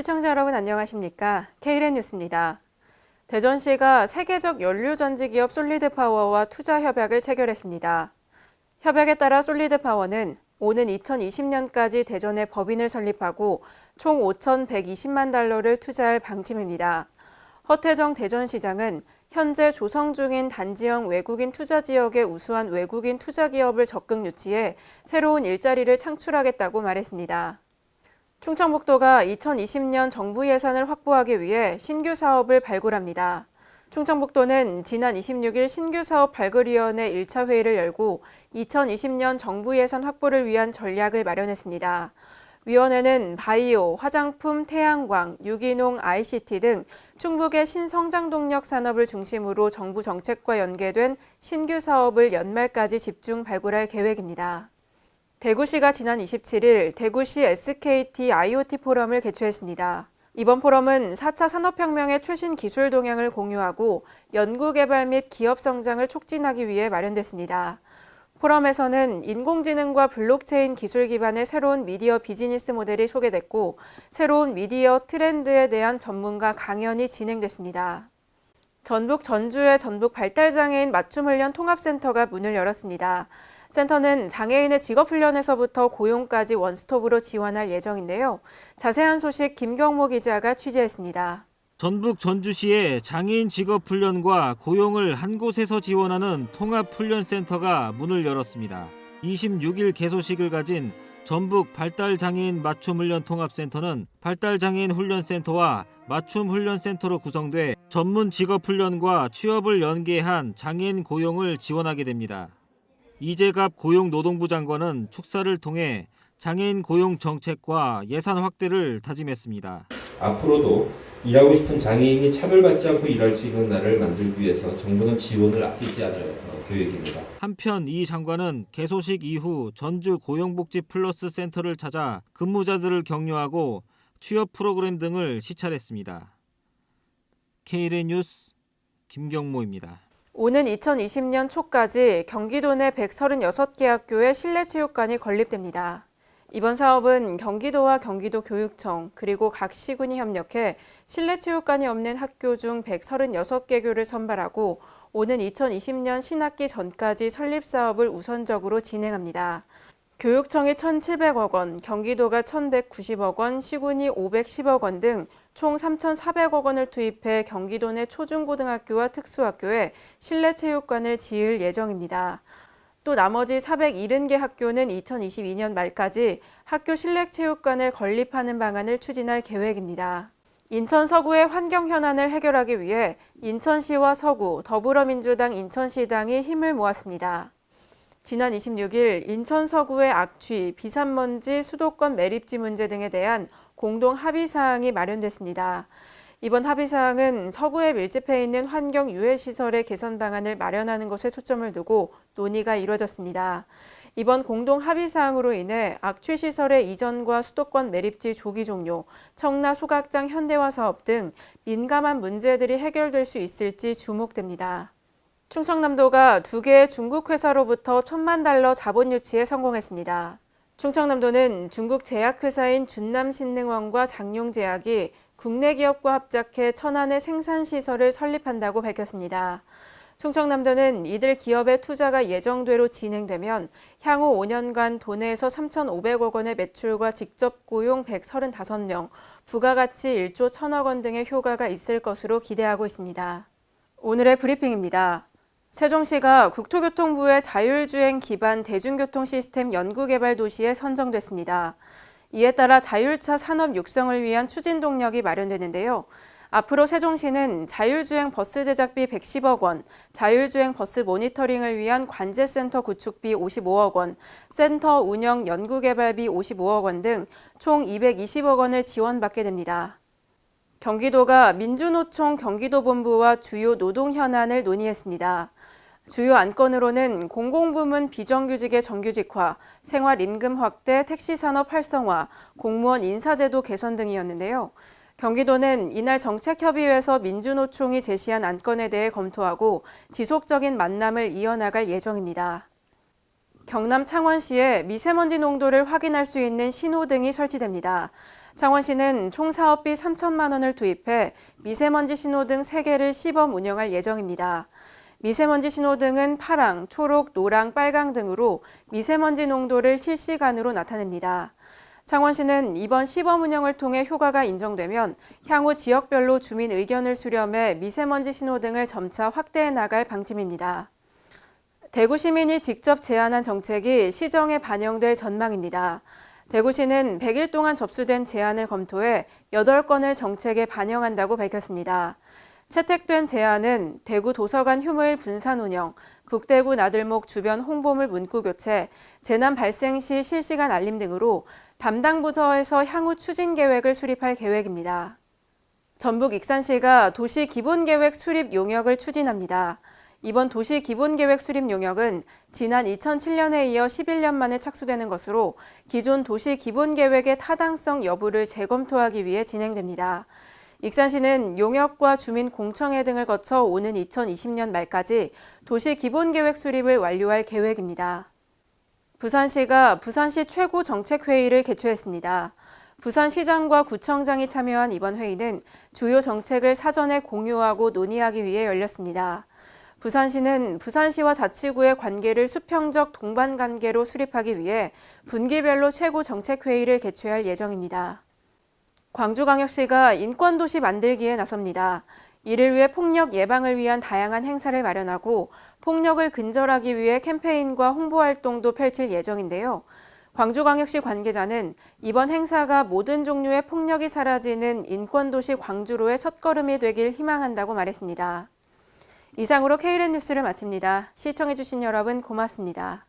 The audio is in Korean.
시청자 여러분 안녕하십니까? K랜 뉴스입니다. 대전시가 세계적 연료전지기업 솔리드파워와 투자 협약을 체결했습니다. 협약에 따라 솔리드파워는 오는 2020년까지 대전에 법인을 설립하고 총 5,120만 달러를 투자할 방침입니다. 허태정 대전시장은 현재 조성 중인 단지형 외국인 투자 지역의 우수한 외국인 투자 기업을 적극 유치해 새로운 일자리를 창출하겠다고 말했습니다. 충청북도가 2020년 정부 예산을 확보하기 위해 신규 사업을 발굴합니다. 충청북도는 지난 26일 신규 사업 발굴위원회 1차 회의를 열고 2020년 정부 예산 확보를 위한 전략을 마련했습니다. 위원회는 바이오, 화장품, 태양광, 유기농, ICT 등 충북의 신성장 동력 산업을 중심으로 정부 정책과 연계된 신규 사업을 연말까지 집중 발굴할 계획입니다. 대구시가 지난 27일 대구시 SKT IoT 포럼을 개최했습니다. 이번 포럼은 4차 산업혁명의 최신 기술 동향을 공유하고 연구개발 및 기업 성장을 촉진하기 위해 마련됐습니다. 포럼에서는 인공지능과 블록체인 기술 기반의 새로운 미디어 비즈니스 모델이 소개됐고 새로운 미디어 트렌드에 대한 전문가 강연이 진행됐습니다. 전북 전주의 전북 발달장애인 맞춤훈련 통합센터가 문을 열었습니다. 센터는 장애인의 직업훈련에서부터 고용까지 원스톱으로 지원할 예정인데요. 자세한 소식 김경모 기자가 취재했습니다. 전북 전주시의 장애인 직업훈련과 고용을 한 곳에서 지원하는 통합훈련센터가 문을 열었습니다. 26일 개소식을 가진 전북 발달장애인 맞춤훈련 통합센터는 발달장애인 훈련센터와 맞춤훈련센터로 구성돼 전문 직업훈련과 취업을 연계한 장애인 고용을 지원하게 됩니다. 이재갑 고용노동부 장관은 축사를 통해 장애인 고용 정책과 예산 확대를 다짐했습니다. 앞으로도 일하고 싶은 장애인이 차별받지 않고 일할 수 있는 날을 만들기 위해서 정부는 지원을 아끼지 않을 계획입니다. 한편 이 장관은 개소식 이후 전주 고용복지 플러스 센터를 찾아 근무자들을 격려하고 취업 프로그램 등을 시찰했습니다. K랜 뉴스 김경모입니다. 오는 2020년 초까지 경기도 내 136개 학교에 실내체육관이 건립됩니다. 이번 사업은 경기도와 경기도교육청 그리고 각 시군이 협력해 실내체육관이 없는 학교 중 136개교를 선발하고 오는 2020년 신학기 전까지 설립 사업을 우선적으로 진행합니다. 교육청이 1,700억 원, 경기도가 1,190억 원, 시군이 510억 원 등 총 3,400억 원을 투입해 경기도 내 초중고등학교와 특수학교에 실내체육관을 지을 예정입니다. 또 나머지 470개 학교는 2022년 말까지 학교 실내체육관을 건립하는 방안을 추진할 계획입니다. 인천 서구의 환경 현안을 해결하기 위해 인천시와 서구, 더불어민주당 인천시당이 힘을 모았습니다. 지난 26일 인천 서구의 악취, 비산먼지, 수도권 매립지 문제 등에 대한 공동 합의사항이 마련됐습니다. 이번 합의사항은 서구에 밀집해 있는 환경 유해시설의 개선 방안을 마련하는 것에 초점을 두고 논의가 이루어졌습니다. 이번 공동 합의사항으로 인해 악취시설의 이전과 수도권 매립지 조기 종료, 청라 소각장 현대화 사업 등 민감한 문제들이 해결될 수 있을지 주목됩니다. 충청남도가 2개의 중국 회사로부터 1,000만 달러 자본 유치에 성공했습니다. 충청남도는 중국 제약회사인 준남신능원과 장용제약이 국내 기업과 합작해 천안에 생산시설을 설립한다고 밝혔습니다. 충청남도는 이들 기업의 투자가 예정대로 진행되면 향후 5년간 도내에서 3,500억 원의 매출과 직접 고용 135명, 부가가치 1조 1,000억 원 등의 효과가 있을 것으로 기대하고 있습니다. 오늘의 브리핑입니다. 세종시가 국토교통부의 자율주행 기반 대중교통 시스템 연구개발 도시에 선정됐습니다. 이에 따라 자율차 산업 육성을 위한 추진 동력이 마련되는데요. 앞으로 세종시는 자율주행 버스 제작비 110억 원, 자율주행 버스 모니터링을 위한 관제센터 구축비 55억 원, 센터 운영 연구개발비 55억 원 등 총 220억 원을 지원받게 됩니다. 경기도가 민주노총 경기도본부와 주요 노동 현안을 논의했습니다. 주요 안건으로는 공공부문 비정규직의 정규직화, 생활임금 확대, 택시산업 활성화, 공무원 인사제도 개선 등이었는데요. 경기도는 이날 정책협의회에서 민주노총이 제시한 안건에 대해 검토하고 지속적인 만남을 이어나갈 예정입니다. 경남 창원시에 미세먼지 농도를 확인할 수 있는 신호등이 설치됩니다. 창원시는 총 사업비 3천만 원을 투입해 미세먼지 신호등 3개를 시범 운영할 예정입니다. 미세먼지 신호등은 파랑, 초록, 노랑, 빨강 등으로 미세먼지 농도를 실시간으로 나타냅니다. 창원시는 이번 시범 운영을 통해 효과가 인정되면 향후 지역별로 주민 의견을 수렴해 미세먼지 신호등을 점차 확대해 나갈 방침입니다. 대구 시민이 직접 제안한 정책이 시정에 반영될 전망입니다. 대구시는 100일 동안 접수된 제안을 검토해 8건을 정책에 반영한다고 밝혔습니다. 채택된 제안은 대구 도서관 휴무일 분산 운영, 북대구 나들목 주변 홍보물 문구 교체, 재난 발생 시 실시간 알림 등으로 담당 부서에서 향후 추진 계획을 수립할 계획입니다. 전북 익산시가 도시 기본계획 수립 용역을 추진합니다. 이번 도시 기본계획 수립 용역은 지난 2007년에 이어 11년 만에 착수되는 것으로 기존 도시 기본계획의 타당성 여부를 재검토하기 위해 진행됩니다. 익산시는 용역과 주민 공청회 등을 거쳐 오는 2020년 말까지 도시 기본계획 수립을 완료할 계획입니다. 부산시가 부산시 최고정책회의를 개최했습니다. 부산시장과 구청장이 참여한 이번 회의는 주요 정책을 사전에 공유하고 논의하기 위해 열렸습니다. 부산시는 부산시와 자치구의 관계를 수평적 동반 관계로 수립하기 위해 분기별로 최고정책회의를 개최할 예정입니다. 광주광역시가 인권도시 만들기에 나섭니다. 이를 위해 폭력 예방을 위한 다양한 행사를 마련하고 폭력을 근절하기 위해 캠페인과 홍보활동도 펼칠 예정인데요. 광주광역시 관계자는 이번 행사가 모든 종류의 폭력이 사라지는 인권도시 광주로의 첫걸음이 되길 희망한다고 말했습니다. 이상으로 Kren 뉴스를 마칩니다. 시청해주신 여러분 고맙습니다.